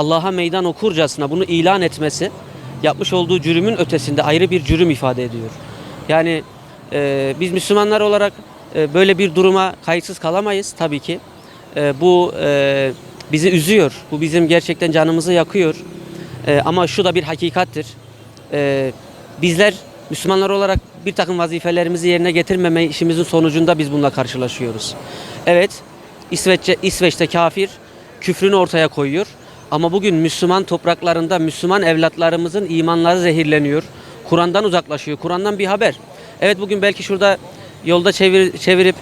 Allah'a meydan okurcasına bunu ilan etmesi yapmış olduğu cürümün ötesinde ayrı bir cürüm ifade ediyor. Yani biz Müslümanlar olarak böyle bir duruma kayıtsız kalamayız tabii ki. Bu bizi üzüyor. Bu bizim gerçekten canımızı yakıyor. Ama şu da bir hakikattir. Bizler Müslümanlar olarak bir takım vazifelerimizi yerine getirmeme işimizin sonucunda biz bununla karşılaşıyoruz. Evet, İsveç'te kafir küfrünü ortaya koyuyor. Ama bugün Müslüman topraklarında Müslüman evlatlarımızın imanları zehirleniyor. Kur'an'dan uzaklaşıyor. Kur'an'dan bir haber. Evet, bugün belki şurada yolda çevirip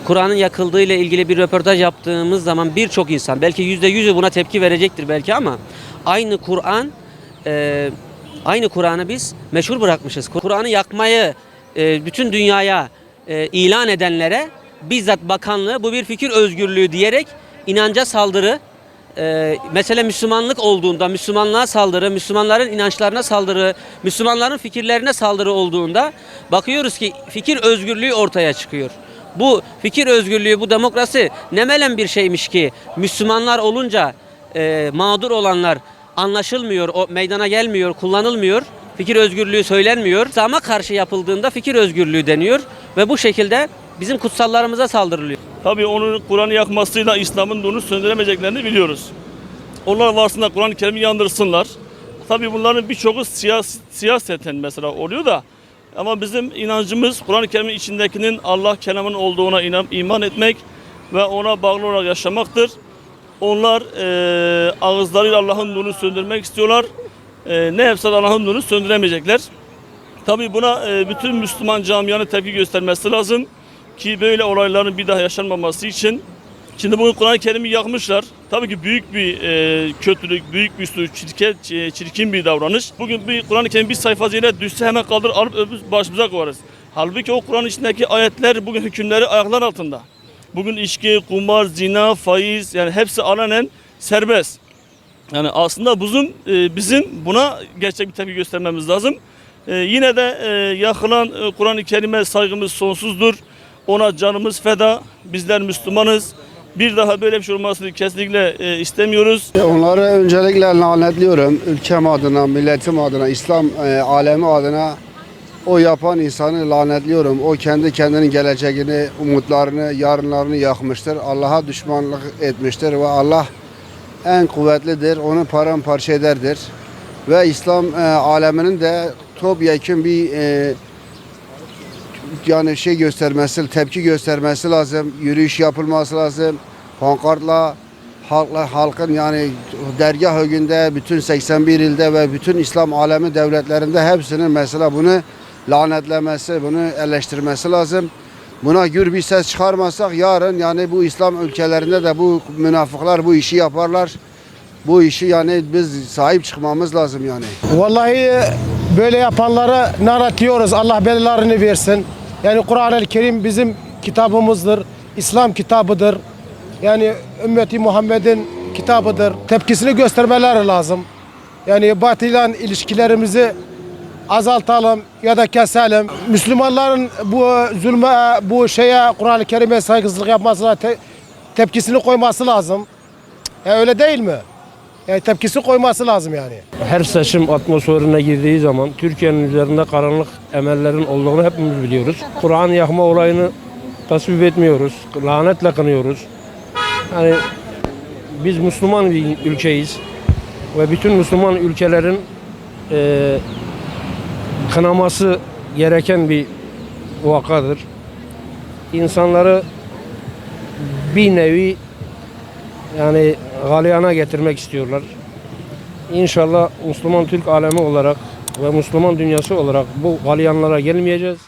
Kur'an'ın yakıldığı ile ilgili bir röportaj yaptığımız zaman birçok insan belki %100'ü buna tepki verecektir belki ama aynı Kur'an'ı biz meşhur bırakmışız. Kur'an'ı yakmayı bütün dünyaya ilan edenlere bizzat bakanlığı bu bir fikir özgürlüğü diyerek inanca saldırı, mesele Müslümanlık olduğunda Müslümanlığa saldırı, Müslümanların inançlarına saldırı, Müslümanların fikirlerine saldırı olduğunda bakıyoruz ki fikir özgürlüğü ortaya çıkıyor. Bu fikir özgürlüğü, bu demokrasi ne melen bir şeymiş ki Müslümanlar olunca mağdur olanlar anlaşılmıyor, o meydana gelmiyor, kullanılmıyor. Fikir özgürlüğü söylenmiyor. İslam'a karşı yapıldığında fikir özgürlüğü deniyor ve bu şekilde bizim kutsallarımıza saldırılıyor. Tabii onun Kur'an'ı yakmasıyla İslam'ın nurunu söndüremeyeceklerini biliyoruz. Onlar varsınlar Kur'an-ı Kerim'i yandırsınlar. Tabii bunların birçoğu siyaseten mesela oluyor da ama bizim inancımız Kur'an-ı Kerim'in içindekinin Allah kelamının olduğuna iman etmek ve ona bağlı olarak yaşamaktır. Onlar ağızlarıyla Allah'ın nurunu söndürmek istiyorlar. Ne yapsa Allah'ın nurunu söndüremeyecekler. Tabii buna bütün Müslüman camianın tepki göstermesi lazım ki böyle olayların bir daha yaşanmaması için. Şimdi bugün Kur'an-ı Kerim'i yakmışlar. Tabii ki büyük bir kötülük, büyük bir suç, çirkin bir davranış. Bugün bir Kur'an-ı Kerim bir sayfasıyla düşse hemen kaldırır alıp başımıza koyarız. Halbuki o Kur'an içindeki ayetler bugün hükümleri ayaklar altında. Bugün içki, kumar, zina, faiz yani hepsi alenen serbest. Yani aslında bizim buna gerçek bir tepki göstermemiz lazım. Yine de yakılan Kur'an-ı Kerim'e saygımız sonsuzdur. Ona canımız feda. Bizler Müslümanız. Bir daha böyle bir şey olmasını kesinlikle istemiyoruz. Onları öncelikle lanetliyorum. Ülkem adına, milletim adına, İslam alemi adına o yapan insanı lanetliyorum. O kendi kendinin geleceğini, umutlarını, yarınlarını yakmıştır. Allah'a düşmanlık etmiştir ve Allah en kuvvetlidir. Onu paramparça ederdir. Ve İslam aleminin de topyekun bir yani tepki göstermesi lazım. Yürüyüş yapılması lazım. Pankartla halkın yani dergah önünde bütün 81 ilde ve bütün İslam alemi devletlerinde hepsinin mesela bunu lanetlemesi, bunu eleştirmesi lazım. Buna gür bir ses çıkarmasak yarın yani bu İslam ülkelerinde de bu münafıklar bu işi yaparlar. Bu işi yani biz sahip çıkmamız lazım yani. Vallahi böyle yapanlara nar atıyoruz. Allah belalarını versin. Yani Kur'an-ı Kerim bizim kitabımızdır. İslam kitabıdır. Yani ümmeti Muhammed'in kitabıdır. Tepkisini göstermeleri lazım. Yani batı'yla ilişkilerimizi azaltalım ya da keselim. Müslümanların bu zulme, bu Kur'an-ı Kerim'e saygısızlık yapmasına tepkisini koyması lazım. Öyle değil mi? Yani tepkisi koyması lazım yani. Her seçim atmosferine girdiği zaman Türkiye'nin üzerinde karanlık emellerin olduğunu hepimiz biliyoruz. Kur'an yakma olayını tasvip etmiyoruz. Lanetle kınıyoruz. Yani biz Müslüman bir ülkeyiz ve bütün Müslüman ülkelerin kınaması gereken bir vakadır. İnsanları bir nevi yani galyana getirmek istiyorlar. İnşallah Müslüman Türk alemi olarak ve Müslüman dünyası olarak bu galyanlara gelmeyeceğiz.